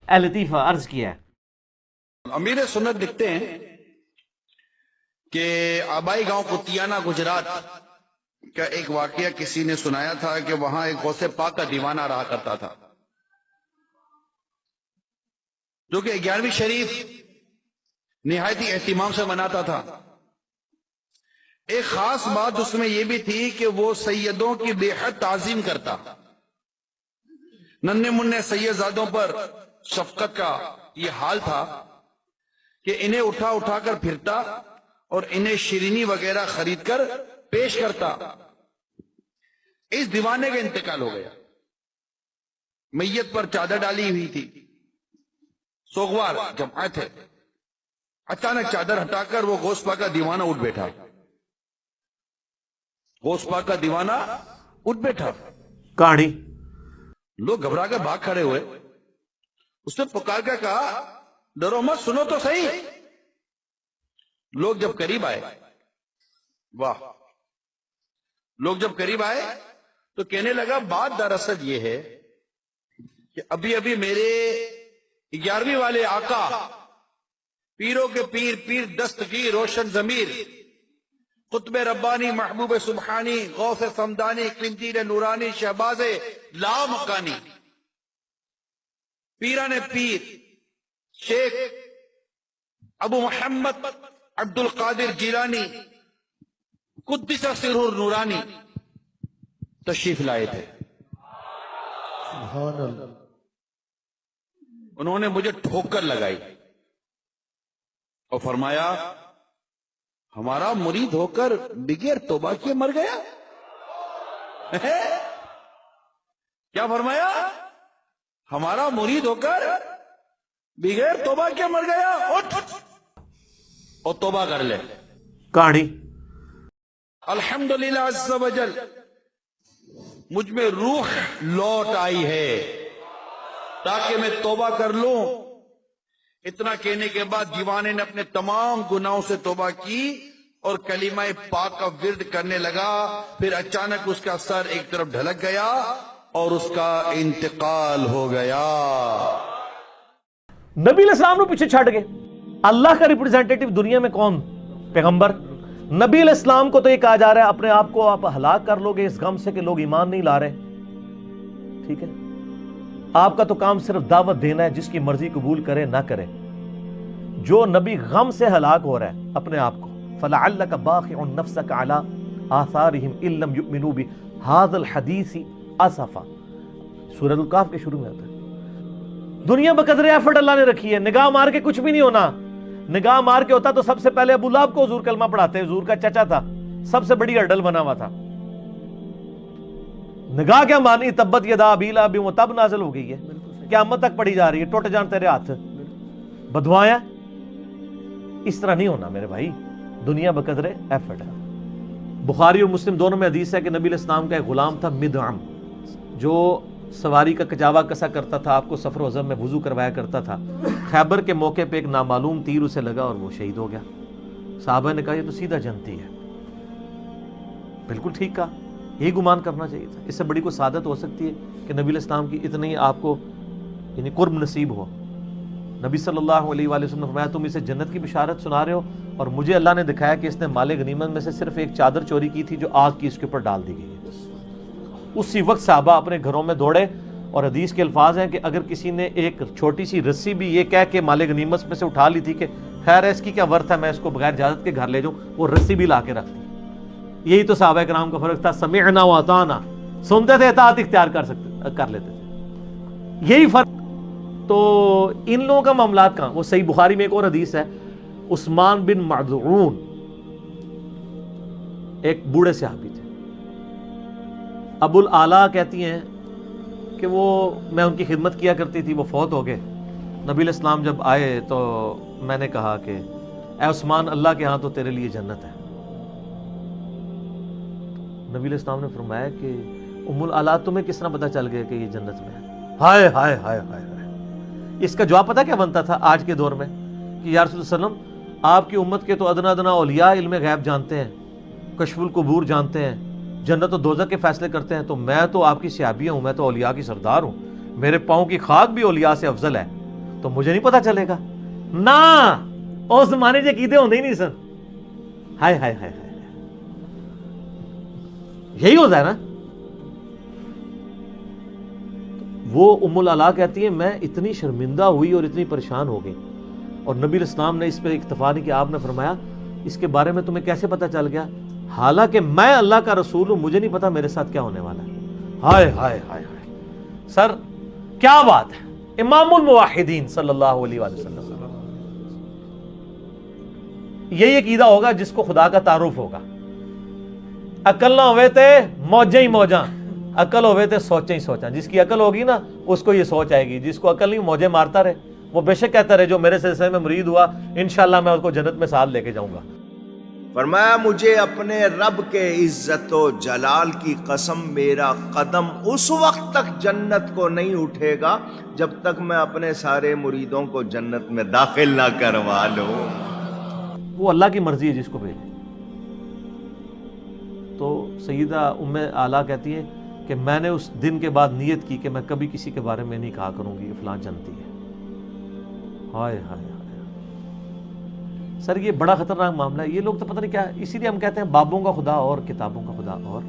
اے لطیفہ عرض کیا ہے۔ امیر سنت لکھتے ہیں کہ آبائی گاؤں کتیانہ گجرات کا ایک واقعہ کسی نے سنایا تھا کہ وہاں ایک غوث پاک کا دیوانہ رہا کرتا تھا، جو کہ 11ویں شریف نہایتی اہتمام سے مناتا تھا۔ ایک خاص بات اس میں یہ بھی تھی کہ وہ سیدوں کی بے حد تعظیم کرتا، ننھے منھے سیدزادوں پر شفقت کا یہ حال تھا کہ انہیں اٹھا اٹھا کر پھرتا اور انہیں شیرینی وغیرہ خرید کر پیش کرتا۔ اس دیوانے کا انتقال ہو گیا، میت پر چادر ڈالی ہوئی تھی، سوگوار جماعت ہے، اچانک چادر ہٹا کر وہ غوث پاک کا دیوانہ اٹھ بیٹھا، غوث پاک کا دیوانہ اٹھ بیٹھا۔ کہانی لوگ گھبرا کر بھاگ کھڑے ہوئے، اس نے پکار کر کہا ڈرو مت، سنو تو صحیح۔ لوگ جب قریب آئے، واہ، لوگ جب قریب آئے تو کہنے لگا بات دراصل یہ ہے کہ ابھی ابھی میرے 11ویں والے آقا، پیروں کے پیر، پیر دستگیر، روشن ضمیر، قطب ربانی، محبوب سبحانی، غوث سمدانی، قندیل نورانی، شہباز لا مکانی، پیران پیر شیخ ابو محمد عبد القادر جیلانی قدس سرہ نورانی تشریف لائے تھے۔ سبحان اللہ۔ انہوں نے مجھے ٹھوکر لگائی اور فرمایا ہمارا مرید ہو کر بغیر توبہ کیے مر گیا؟ کیا فرمایا؟ ہمارا مرید ہو کر بغیر توبہ کیے مر گیا؟ اٹھ اور توبہ کر لے۔ کہانی الحمدللہ عز و جل، مجھ میں روح لوٹ آئی ہے تاکہ میں توبہ کر لوں۔ اتنا کہنے کے بعد دیوانے نے اپنے تمام گناہوں سے توبہ کی اور کلمہ پاک کا ورد کرنے لگا۔ پھر اچانک اس کا سر ایک طرف ڈھلک گیا اور اس کا انتقال ہو گیا۔ نبی علیہ السلام نے پیچھے چھٹ گئے۔ اللہ کا ریپرزینٹیٹیو دنیا میں کون؟ پیغمبر۔ نبی علیہ السلام کو تو یہ کہا جا رہا ہے اپنے آپ کو آپ ہلاک کر لو گے اس غم سے کہ لوگ ایمان نہیں لا رہے، ٹھیک ہے؟ آپ کا تو کام صرف دعوت دینا ہے، جس کی مرضی قبول کرے نہ کرے۔ جو نبی غم سے ہلاک ہو رہا ہے اپنے آپ کو، فَلَعَلَّكَ بَاخِعٌ نَفْسَكَ عَلَىٰ آثَارِهِمْ إِن لَّمْ يُؤْمِنُوا بِهَٰذَا الْحَدِيثِ أَسَفًا، سورۃ الکہف کے شروع میں آتا ہے۔ دنیا بقدر ایفرٹ اللہ نے رکھی ہے، نگاہ مار کے کچھ بھی نہیں ہونا۔ نگاہ مار کے ہوتا تو سب سے پہلے ابو لہب کو حضور کلمہ پڑھاتے، حضور کا چچا تھا، سب سے بڑی ہرڈل بنا ہوا تھا۔ نگاہ کیا مانی؟ تبت یدا ابی لہب وتب نازل ہو گئی ہے، قیامت تک پڑھی جا رہی ہے، ٹوٹ جان تیرے ہاتھ، بدوائیں۔ اس طرح نہیں ہونا میرے بھائی، دنیا بقدر ایفرٹ ہے۔ بخاری اور مسلم دونوں میں حدیث ہے کہ نبی علیہ السلام کا ایک غلام تھا مدعم، جو سواری کا کجاوا کسا کرتا تھا، آپ کو سفر و عزم میں وضو کروایا کرتا تھا۔ خیبر کے موقع پہ ایک نامعلوم تیر اسے لگا اور وہ شہید ہو گیا۔ صحابہ نے کہا یہ تو سیدھا جنتی ہے۔ بالکل ٹھیک کہا، یہی گمان کرنا چاہیے تھا۔ اس سے بڑی کوئی سعادت ہو سکتی ہے کہ نبی علیہ السلام کی اتنی آپ کو یعنی قرب نصیب ہو۔ نبی صلی اللہ علیہ وآلہ وسلم نے فرمایا تم اسے جنت کی بشارت سنا رہے ہو، اور مجھے اللہ نے دکھایا کہ اس نے مال غنیمت میں سے صرف ایک چادر چوری کی تھی جو آگ کی اس کے اوپر ڈال دی گئی ہے۔ اسی وقت صحابہ اپنے گھروں میں دوڑے، اور حدیث کے الفاظ ہیں کہ اگر کسی نے ایک چھوٹی سی رسی بھی یہ کہہ کے مال غنیمت میں سے اٹھا لی تھی کہ خیر ہے اس کی کیا ورت ہے، میں اس کو بغیر اجازت کے گھر لے جاؤں، وہ رسی بھی لا کے رکھ دی۔ یہی تو صحابہ کرام کا فرق تھا، سمعنا واطعنا، سنتے تھے اطاعت اختیار کر لیتے تھے، یہی فرق۔ تو ان لوگوں کا معاملات کہاں؟ وہ صحیح بخاری میں ایک اور حدیث ہے، عثمان بن مظعون ایک بوڑھے صحابی تھے، ابو الاعلیٰ کہتی ہیں کہ وہ میں ان کی خدمت کیا کرتی تھی، وہ فوت ہو گئے۔ نبی علیہ السلام جب آئے تو میں نے کہا کہ اے عثمان، اللہ کے ہاں تو تیرے لیے جنت ہے۔ نبی علیہ السلام نے فرمایا کہ ام الاعلیٰ تمہیں کس طرح پتہ چل گیا کہ یہ جنت میں ہے؟ ہائے ہائے ہائے ہائے ہائے۔ اس کا جواب پتہ کیا بنتا تھا آج کے دور میں کہ یا رسول اللہ صلی اللہ علیہ وسلم، آپ کی امت کے تو ادنا ادنا اولیاء علم غیب جانتے ہیں، کشف القبور جانتے ہیں، جنت و دوزخ کے فیصلے کرتے ہیں، تو میں تو آپ کی صحابیہ ہوں، میں تو اولیاء کی سردار ہوں، میرے پاؤں کی خاک بھی اولیاء سے افضل ہے۔ تو مجھے نہیں پتا چلے گا نا اس زمانے سے عقیدے ہوندے ہی نہیں سن. ہائے ہائے ہائے ہائے, یہی ہوتا ہے نا. وہ ام العلا کہتی ہے میں اتنی شرمندہ ہوئی اور اتنی پریشان ہو گئی, اور نبی الاسلام نے اس پہ اکتفا نہیں کیا. آپ نے فرمایا اس کے بارے میں تمہیں کیسے پتا چل گیا؟ حالانکہ میں اللہ کا رسول ہوں, مجھے نہیں پتا میرے ساتھ کیا ہونے والا ہے. ہائے ہائے ہائے ہائے سر, کیا بات ہے. امام الموحدین صلی اللہ علیہ وآلہ وسلم, یہی عقیدہ ہوگا جس کو خدا کا تعارف ہوگا. عقل نہ ہوئے تھے موجیں ہی موجاں, عقل ہوئے تھے سوچیں ہی سوچاں. جس کی عقل ہوگی نا اس کو یہ سوچ آئے گی, جس کو عقل نہیں موجیں مارتا رہے. وہ بے شک کہتا رہے جو میرے سلسلے میں مرید ہوا انشاءاللہ میں اس کو جنت میں ساتھ لے کے جاؤں گا. فرمایا مجھے اپنے رب کے عزت و جلال کی قسم میرا قدم اس وقت تک جنت کو نہیں اٹھے گا جب تک میں اپنے سارے مریدوں کو جنت میں داخل نہ کروا لوں. وہ اللہ کی مرضی ہے جس کو بھیجے. تو سیدہ ام اعلیٰ کہتی ہے کہ میں نے اس دن کے بعد نیت کی کہ میں کبھی کسی کے بارے میں نہیں کہا کروں گی فلاں جنتی ہے. ہائے ہائے ہائے سر, یہ بڑا خطرناک معاملہ ہے. یہ لوگ تو پتہ نہیں کیا, اسی لیے ہم کہتے ہیں بابوں کا خدا اور کتابوں کا خدا اور